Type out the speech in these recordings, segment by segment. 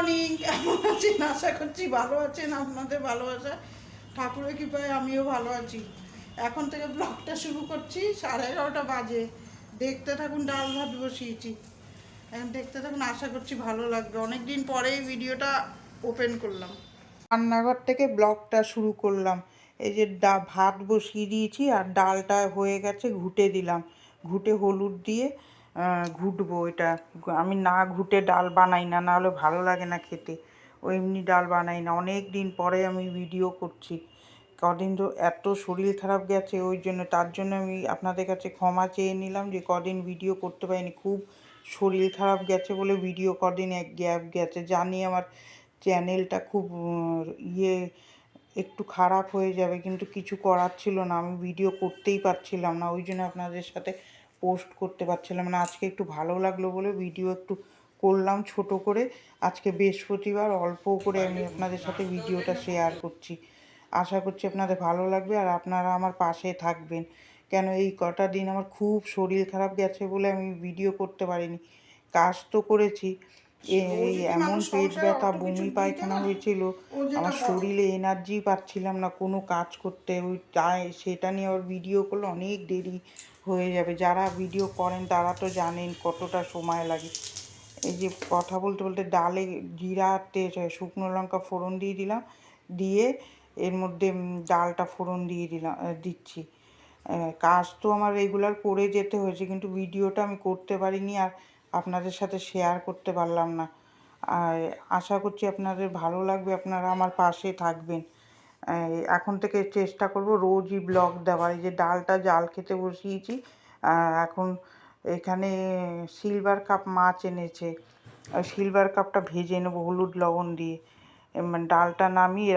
Morning, কেমন আছেন? আশা করছি ভালো আছেন। আপনাদের ভালোবাসা ঠাকুরের কৃপায় আমিও ভালো আছি। এখন থেকে ব্লগটা শুরু করছি। 11:30 বাজে। দেখতে থাকুন, ডাল ভাত বসিয়েছি। এখন দেখতে থাকুন, আশা করছি ভালো লাগবে। অনেক দিন পরেই ভিডিওটা ওপেন করলাম, রান্নাঘর থেকে ব্লগটা শুরু করলাম। এই যে ভাত বসিয়ে দিয়েছি আর ডালটা হয়ে গেছে, ঘুটে দিলাম। ঘুটে হলুদ দিয়ে ঘুটবো। এটা আমি না ঘুটে ডাল বানাই না, নাহলে ভালো লাগে না খেতে। ও এমনি ডাল বানাই না। অনেক দিন পরে আমি ভিডিও করছি। কদিন তো এত শরীর খারাপ গেছে, ওই জন্য তার জন্য আমি আপনাদের কাছে ক্ষমা চেয়ে নিলাম যে কদিন ভিডিও করতে পারিনি। খুব শরীর খারাপ গেছে বলে ভিডিও কদিন এক গ্যাপ গেছে। জানি আমার চ্যানেলটা খুব একটু খারাপ হয়ে যাবে, কিন্তু কিছু করার ছিল না। আমি ভিডিও করতেই পারছিলাম না, ওই জন্য আপনাদের সাথে পোস্ট করতে পারছিলাম না। আজকে একটু ভালো লাগলো বলে ভিডিও একটু করলাম ছোট করে। আজকে বৃহস্পতিবার, অল্প করে আমি আপনাদের সাথে ভিডিওটা শেয়ার করছি। আশা করছি আপনাদের ভালো লাগবে আর আপনারা আমার পাশে থাকবেন। কেন এই কটা দিন আমার খুব শরীর খারাপ গেছে বলে আমি ভিডিও করতে পারিনি। কাজ তো করেছি, এই এমন পেট ব্যথা, বমি পায়খানা হয়েছিল, আমার শরীরে এনার্জি পাচ্ছিলাম না কোনো কাজ করতে। ওই সেটা নিয়ে আবার ভিডিও করলে অনেক দেরি হয়ে যাবে। যারা ভিডিও করেন তারা তো জানেন কতটা সময় লাগে। এই যে কথা বলতে বলতে ডালে জিরা শুকনো লঙ্কা ফোড়ন দিয়ে দিলাম, দিয়ে এর মধ্যে ডালটা ফোড়ন দিয়ে দিচ্ছি। কাজ তো আমার রেগুলার করে যেতে হয়েছে, কিন্তু ভিডিওটা আমি করতে পারিনি আর আপনাদের সাথে শেয়ার করতে পারলাম না। আর আশা করছি আপনাদের ভালো লাগবে, আপনারা আমার পাশে থাকবেন। এখন থেকে চেষ্টা করব রোজই ব্লগ দেওয়ার। এই যে ডালটা জাল খেতে বসিয়েছি। এখন এখানে সিলভার কাপ মাছ এনেছে, সিলভার কাপটা ভেজে নেবো হলুদ লবণ দিয়ে। মানে ডালটা নামিয়ে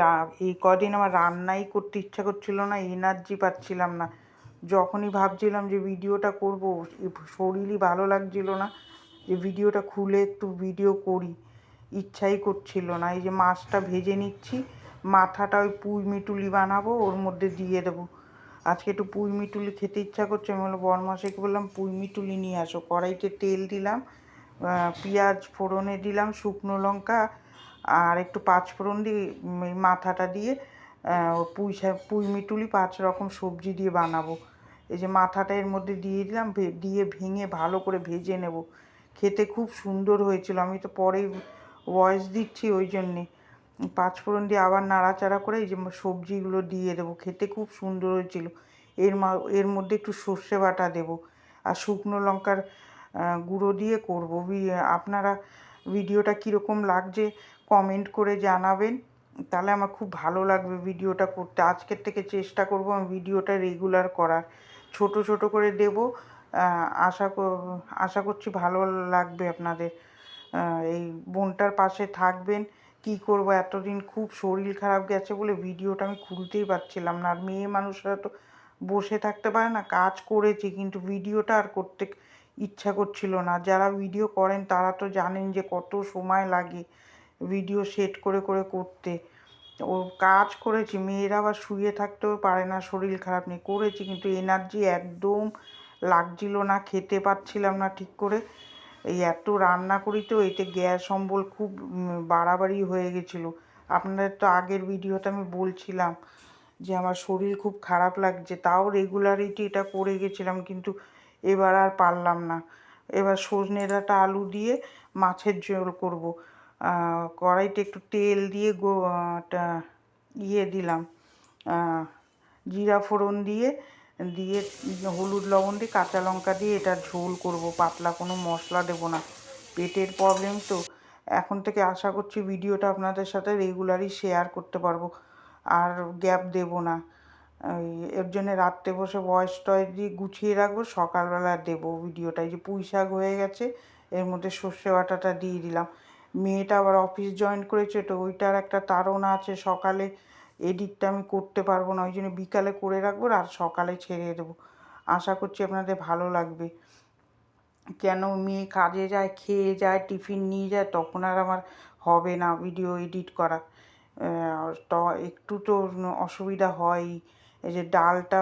এই কদিন আমার রান্নাই করতে ইচ্ছা করছিল না, এনার্জি পাচ্ছিলাম না। যখনই ভাবছিলাম যে ভিডিওটা করব, শরীরই ভালো লাগছিল না যে ভিডিওটা খুলে একটু ভিডিও করি, ইচ্ছাই করছিল না। এই যে মাছটা ভেজে নিচ্ছি, মাথাটা ওই পুঁই মিটুলি বানাবো, ওর মধ্যে দিয়ে দেবো। আজকে একটু পুঁই মিটুলি খেতে ইচ্ছা করছে। আমি বললাম বরমাসিকে বললাম পুঁই মিটুলি নিয়ে আসো। কড়াইতে তেল দিলাম, পেঁয়াজ ফোড়নে দিলাম, শুকনো লঙ্কা আর একটু পাঁচফোড়ন দিয়ে মাথাটা দিয়ে পুঁই মিটুলি 5 রকম সবজি দিয়ে বানাবো। এই যে মাথাটা এর মধ্যে দিয়ে দিলাম, দিয়ে ভেঙে ভালো করে ভেজে নেব। খেতে খুব সুন্দর হয়েছিল। আমি তো পরেই ভয়েস দিচ্ছি, ওই জন্যে। পাঁচফোড়ন দিয়ে আবার নাড়াচাড়া করে এই যে সবজিগুলো দিয়ে দেবো। খেতে খুব সুন্দর হয়েছিল। এর মধ্যে একটু সর্ষে বাটা দেবো আর শুকনো লঙ্কার গুঁড়ো দিয়ে করবো। আপনারা ভিডিওটা কীরকম লাগছে কমেন্ট করে জানাবেন, তাহলে আমার খুব ভালো লাগবে ভিডিওটা করতে। আজকের থেকে চেষ্টা করব আমি ভিডিওটা রেগুলার করার। ছোট ছোট করে দেব। আশা করছি ভালো লাগবে আপনাদের। এই বোনটার পাশে থাকবেন। কি করব, এতদিন খুব শরীর খারাপ গেছে বলে ভিডিওটা আমি খুলতেই পারছিলাম না। আর মেয়ে মানুষরা তো বসে থাকতে পারে না। কাজ করেছি কিন্তু ভিডিওটা আর করতে ইচ্ছা করছিল না। যারা ভিডিও করেন তারা তো জানেন যে কত সময় লাগে ভিডিও সেট করে করে করতে। ও কাজ করেছি, মেয়েরা আবার শুয়ে থাকতেও পারে না, শরীর খারাপ নেই। করেছি কিন্তু এনার্জি একদম লাগছিল না, খেতে পাচ্ছিলাম না ঠিক করে। এই এত রান্না করি তো, এতে গ্যাস অম্বল খুব বাড়াবাড়ি হয়ে গেছিলো। আপনাদের তো আগের ভিডিওতে আমি বলছিলাম যে আমার শরীর খুব খারাপ লাগছে, তাও রেগুলারিটি এটা করে গেছিলাম, কিন্তু এবার আর পারলাম না। এবার সজনে ডাঁটা আলু দিয়ে মাছের ঝোল করব। কড়াইতে একটু তেল দিয়ে দিলাম, জিরা ফোড়ন দিয়ে দিয়ে হলুদ লবণ দিয়ে কাঁচা লঙ্কা দিয়ে এটা ঝোল করব। পাতলা কোনো মশলা দেবো না, পেটের প্রবলেম তো। এখন থেকে আশা করছি ভিডিওটা আপনাদের সাথে রেগুলারই শেয়ার করতে পারবো, আর গ্যাপ দেব না। এর জন্য রাত্রে বসে ভয়েস টয়েস দিয়ে গুছিয়ে রাখবো, সকালবেলা দেবো ভিডিওটা। এই যে পুঁই শাক হয়ে গেছে, এর মধ্যে সর্ষে বাটাটা দিয়ে দিলাম। মেয়েটা আবার অফিস জয়েন করেছে তো, ওইটার একটা তাড়না আছে। সকালে এডিটটা আমি করতে পারবো না, ওই জন্য বিকালে করে রাখবো আর সকালে ছেড়ে দেবো। আশা করছি আপনাদের ভালো লাগবে। কেন মেয়ে কাজে যায়, খেয়ে যায়, টিফিন নিয়ে যায়, তখন আর আমার হবে না ভিডিও এডিট করা। তো একটু তো অসুবিধা হয়ই। এই যে ডালটা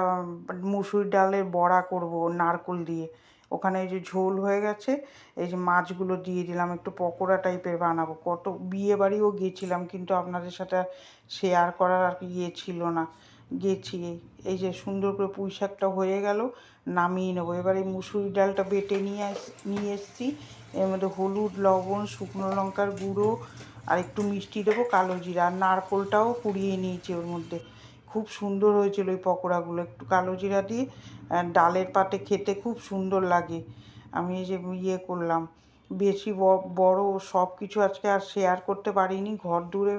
মুসুর ডালের বড়া করব নারকেল দিয়ে, ওখানে এই যে ঝোল হয়ে গেছে, এই যে মাছগুলো দিয়ে দিলাম, একটু পকোড়া টাইপের বানাবো। কত বিয়ে বাড়িও গিয়েছিলাম কিন্তু আপনাদের সাথে শেয়ার করার আর ইয়ে ছিল না, গেছি। এই যে সুন্দর করে পুঁই শাকটা হয়ে গেল, নামিয়ে নেবো। এবার এই মুসুরি ডালটা বেটে নিয়ে এসেছি, এর মধ্যে হলুদ, লবণ, শুকনো লঙ্কার গুঁড়ো আর একটু মিষ্টি দেবো, কালো জিরা, আর নারকোলটাও কুড়িয়ে নিয়েছি ওর মধ্যে। খুব সুন্দর হয়েছিল ওই পকোড়াগুলো, একটু কালো জিরা দিয়ে ডালের পাতে খেতে খুব সুন্দর লাগে। আমি এই যে ইয়ে করলাম, বেশি বড় সব কিছু আজকে আর শেয়ার করতে পারিনি, ঘর দূরে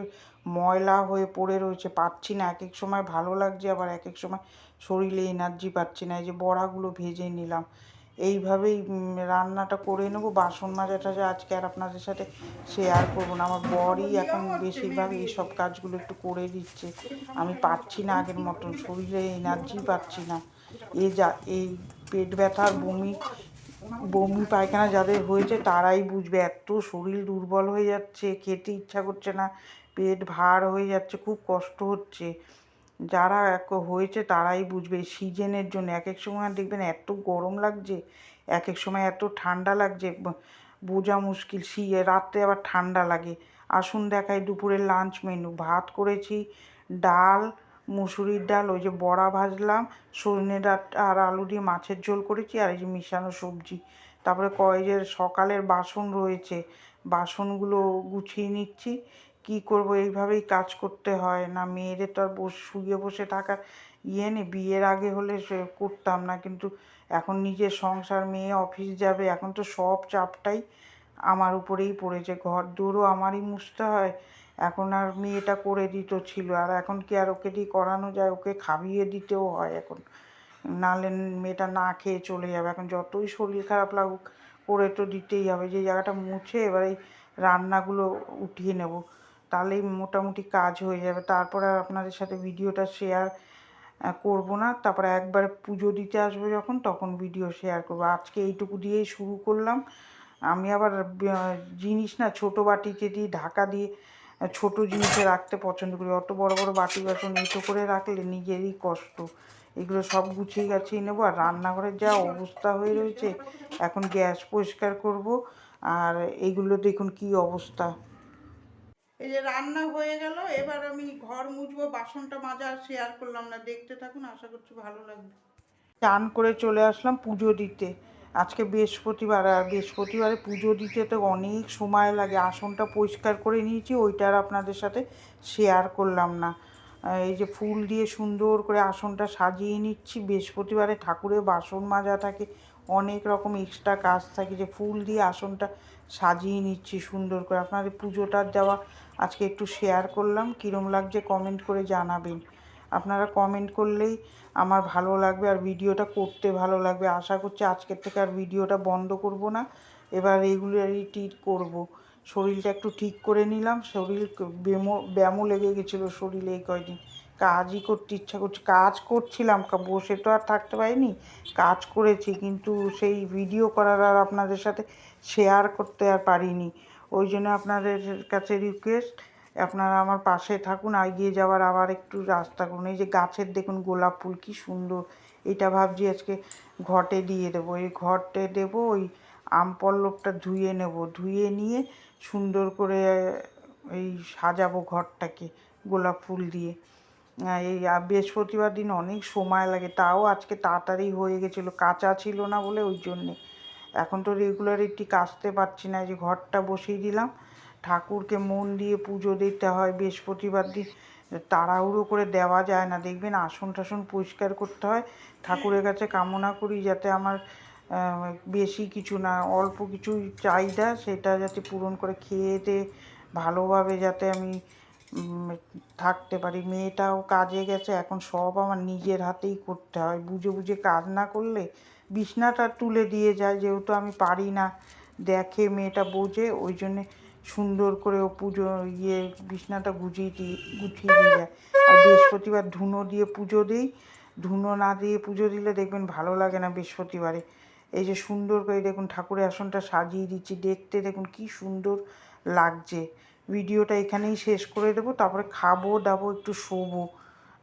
ময়লা হয়ে পড়ে রয়েছে, পাচ্ছি না। এক এক সময় ভালো লাগছে, আবার এক এক সময় শরীরে এনার্জি পাচ্ছি না। এই যে বড়াগুলো ভেজে নিলাম, এইভাবেই রান্নাটা করে নেবো। বাসন মাজাটা যে আজকে আর আপনাদের সাথে শেয়ার করবো না, আমার বরই এখন বেশিরভাগ এইসব কাজগুলো একটু করে দিচ্ছে। আমি পাচ্ছি না আগের মতন, শরীরে এনার্জি পাচ্ছি না। এই পেট ব্যথা আর বমি পায়খানা যাদের হয়েছে তারাই বুঝবে, এত শরীর দুর্বল হয়ে যাচ্ছে, খেতে ইচ্ছা করছে না, পেট ভার হয়ে যাচ্ছে, খুব কষ্ট হচ্ছে। যারা হয়েছে তারাই বুঝবে। সিজনের জন্য এক এক সময় দেখবেন এত গরম লাগছে, এক এক সময় এত ঠান্ডা লাগছে, বোঝা মুশকিল। রাত্রে আবার ঠান্ডা লাগে। আসুন দেখাই দুপুরের লাঞ্চ মেনু। ভাত করেছি, ডাল, মুসুরির ডাল, ওই যে বড়া ভাজলাম, সজনে ডাঁটা আর আলু দিয়ে মাছের ঝোল করেছি, আর এই যে মিশানো সবজি। তারপরে যে সকালের বাসন রয়েছে, বাসনগুলো গুছিয়ে নিচ্ছি। কি করব, এইভাবেই কাজ করতে হয় না, মেয়েদের তো আর শুয়ে বসে থাকার ইয়ে নেই। বিয়ের আগে হলে সে করতাম না, কিন্তু এখন নিজের সংসার, মেয়ে অফিস যাবে, এখন তো সব চাপটাই আমার উপরেই পড়েছে। ঘর দূরও আমারই মুছতে হয়। এখন আর মেয়েটা করে দিত ছিল, আর এখন কি আর ওকে দিয়ে করানো যায়, ওকে খাইয়ে দিতেও হয় এখন, নাহলে মেয়েটা না খেয়ে চলে যাবে। এখন যতই শরীর খারাপ লাগুক করে তো দিতেই হবে। যে জায়গাটা মুছে এবার এই রান্নাগুলো উঠিয়ে নেব, তাহলেই মোটামুটি কাজ হয়ে যাবে। তারপর আর আপনাদের সাথে ভিডিওটা শেয়ার করব না। তারপরে একবারে পুজো দিতে আসবো যখন, তখন ভিডিও শেয়ার করব। আজকে এইটুকু দিয়েই শুরু করলাম। আমি আবার জিনিস না ছোটো বাটিতে দিয়ে ঢাকা দিয়ে ছোটো জিনিসে রাখতে পছন্দ করি। অত বড় বড় বাটি বাসন এঁটো করে রাখলে নিজেরই কষ্ট। এগুলো সব গুছিয়ে গাছিয়ে নেবো। আর রান্নাঘরের যা অবস্থা হয়ে রয়েছে, এখন গ্যাস পরিষ্কার করব। আর এইগুলো দেখুন কি অবস্থা। এই যে রান্না হয়ে গেল, এবার আমি ঘর মুছবো। বাসনটা মাজা আর শেয়ার করলাম না, দেখতে থাকুন, আশা করছি ভালো লাগবে। চান করে চলে আসলাম পুজো দিতে। আজকে বৃহস্পতিবার, আর বৃহস্পতিবারে পুজো দিতে তো অনেক সময় লাগে। আসনটা পরিষ্কার করে নিয়েছি, ওইটা আর আপনাদের সাথে শেয়ার করলাম না। এই যে ফুল দিয়ে সুন্দর করে আসনটা সাজিয়ে নিচ্ছি। বৃহস্পতিবারে ঠাকুরের বাসন মাজা থাকে, অনেক রকম এক্সট্রা কাজ থাকে, যে ফুল দিয়ে আসনটা সাজিয়ে নিচ্ছি সুন্দর করে। আপনাদের পুজোটা দেওয়া আজকে একটু শেয়ার করলাম। কীরম লাগছে কমেন্ট করে জানাবেন। আপনারা কমেন্ট করলেই আমার ভালো লাগবে, আর ভিডিওটা করতে ভালো লাগবে। আশা করছি আজকের থেকে আর ভিডিওটা বন্ধ করব না, এবার রেগুলারিটি করব। শরীরটা একটু ঠিক করে নিলাম, শরীর ব্যামো লেগে গেছিলো শরীরে এই কয়দিন, কাজই করতে ইচ্ছা করছে। কাজ করছিলাম, বসে তো আর থাকতে পারিনি, কাজ করেছি, কিন্তু সেই ভিডিও করার আর আপনাদের সাথে শেয়ার করতে আর পারিনি। ওই জন্য আপনাদের কাছে রিকোয়েস্ট, আপনারা আমার পাশে থাকুন, এগিয়ে যাওয়ার আবার একটু রাস্তা করুন। এই যে গাছের দেখুন গোলাপ ফুল কি সুন্দর, এটা ভাবছি আজকে ঘটে দিয়ে দেবো। এই ঘটে দেবো, ওই আম পল্লবটা ধুয়ে নেব, ধুয়ে নিয়ে সুন্দর করে এই সাজাবো ঘরটাকে গোলাপ ফুল দিয়ে। এই বৃহস্পতিবার দিন অনেক সময় লাগে, তাও আজকে তাড়াতাড়ি হয়ে গেছিলো, কাঁচা ছিল না বলে ওই জন্যে। এখন তো রেগুলারিটি কাচতে পারছি না। যে ঘরটা বসিয়ে দিলাম, ঠাকুরকে মন দিয়ে পুজো দিতে হয় বৃহস্পতিবার দিন, তাড়াহুড়ো করে দেওয়া যায় না। দেখবেন আসন টাসন পরিষ্কার করতে হয়। ঠাকুরের কাছে কামনা করি যাতে আমার বেশি কিছু না, অল্প কিছু চাহিদা সেটা যাতে পূরণ করে, খেয়ে দিয়ে ভালোভাবে যাতে আমি থাকতে পারি। মেয়েটাও কাজে গেছে, এখন সব আমার নিজের হাতেই করতে হয়। বুঝে বুঝে কাজ না করলে বিছনাটা তুলে দিয়ে যায়, যেহেতু আমি পারি না, দেখে মেয়েটা বোঝে, ওই জন্যে সুন্দর করে ও পুজো বিছনাটা গুছিয়ে দিয়ে যায়। আর বৃহস্পতিবার ধুনো দিয়ে পুজো দিই, ধুনো না দিয়ে পুজো দিলে দেখবেন ভালো লাগে না বৃহস্পতিবারে। এই যে সুন্দর করে দেখুন ঠাকুরের আসনটা সাজিয়ে দিচ্ছি, দেখতে দেখুন কি সুন্দর লাগছে। ভিডিওটা এখানেই শেষ করে দেবো, তারপরে খাবো দাবো একটু শোবো,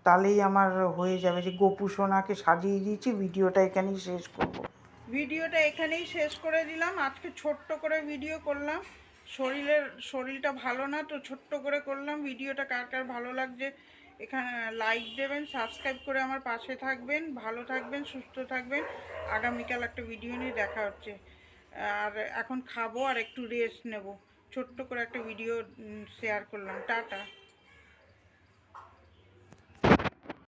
তাহলেই আমার হয়ে যাবে। যে গোপু সোনাকে সাজিয়ে দিয়েছি, ভিডিওটা এখানেই শেষ করবো। ভিডিওটা এখানেই শেষ করে দিলাম। আজকে ছোট্ট করে ভিডিও করলাম, শরীরটা ভালো না তো ছোট্ট করে করলাম ভিডিওটা। কার কার ভালো লাগছে এখানে লাইক দেবেন, সাবস্ক্রাইব করে আমার পাশে থাকবেন। ভালো থাকবেন, সুস্থ থাকবেন। আগামীকাল একটা ভিডিও নিয়ে দেখা হচ্ছে। আর এখন খাবো আর একটু রেস্ট নেব। ছোট্ট করে একটা ভিডিও শেয়ার করলাম। টাটা।